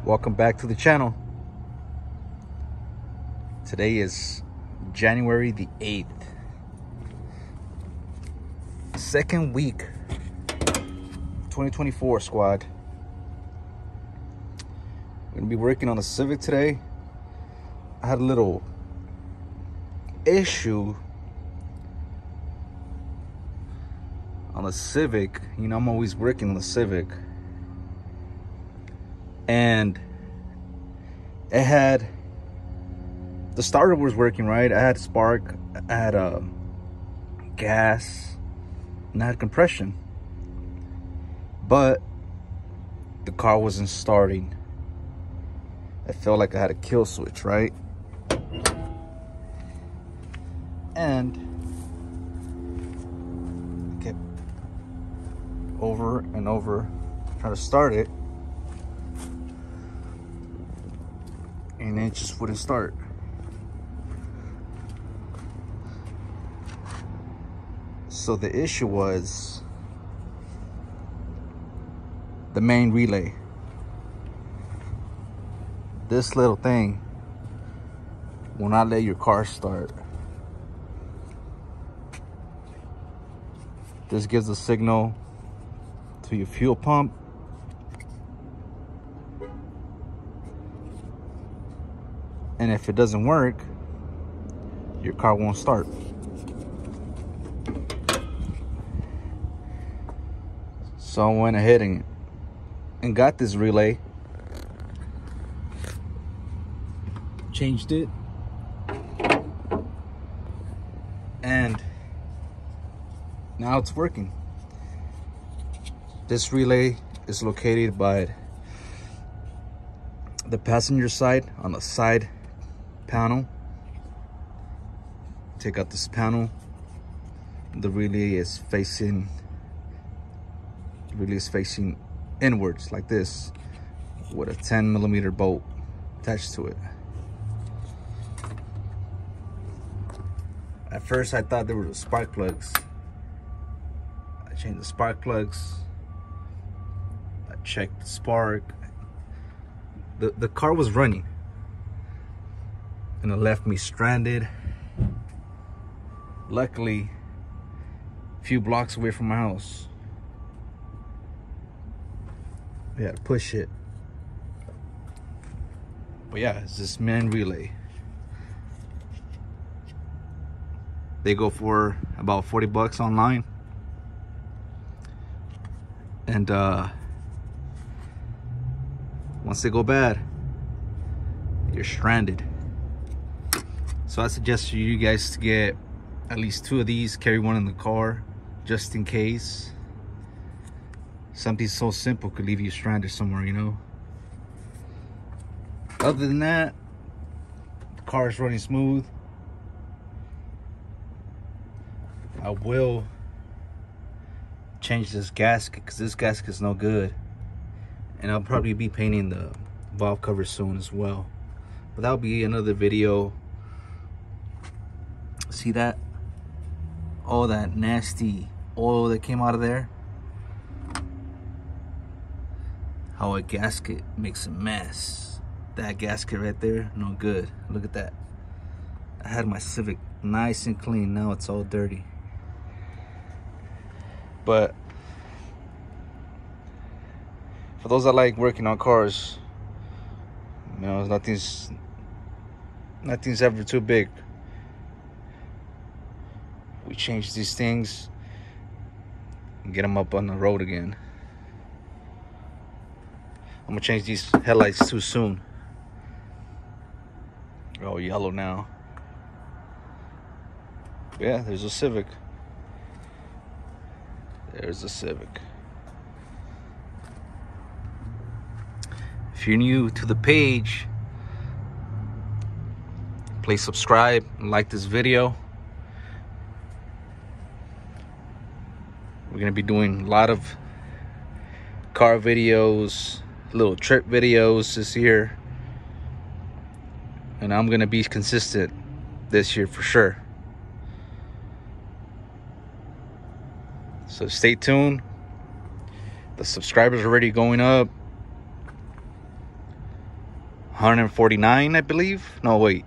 Welcome back to the channel. Today is January the 8th. Second week, 2024 squad. We're gonna be working on the Civic today. I had a little issue on the Civic. You know, I'm always working on the Civic. And it had, the starter was working right. I had spark, I had gas, and I had compression. But the car wasn't starting. I felt like I had a kill switch, right? And I kept over and over trying to start it, and it just wouldn't start. So the issue was the main relay. This little thing will not let your car start. This gives a signal to your fuel pump. And if it doesn't work, your car won't start. So I went ahead and got this relay, changed it, and now it's working. This relay is located by the passenger side, on the side panel. Take out this panel. The relay is facing inwards like this, with a 10mm bolt attached to it. At first I thought they were the spark plugs. I changed the spark plugs. I checked the spark. The car was running, and it left me stranded. Luckily, a few blocks away from my house. We had to push it. But yeah, it's this main relay. They go for about 40 bucks online. And once they go bad, you're stranded. So I suggest you guys to get at least 2 of these, carry one in the car just in case. Something so simple could leave you stranded somewhere, you know. Other than that, the car is running smooth. I will change this gasket because this gasket is no good. And I'll probably be painting the valve cover soon as well. But that'll be another video. See that? All that nasty oil that came out of there? How a gasket makes a mess. That gasket right there, no good. Look at that. I had my Civic nice and clean. Now it's all dirty. But for those that like working on cars, you know, nothing's ever too big. We change these things and get them up on the road again. I'm gonna change these headlights too soon. They're all yellow now. Yeah, there's a Civic. There's a Civic. If you're new to the page, please subscribe and like this video. We're gonna be doing a lot of car videos, little trip videos this year, and I'm gonna be consistent this year for sure. So stay tuned. The subscribers are already going up. 149, I believe. No, wait,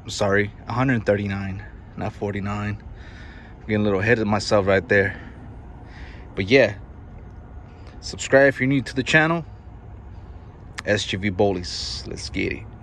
I'm sorry, 139, not 49. I'm getting a little ahead of myself right there. But yeah, subscribe if you're new to the channel. SGV Bullies, let's get it.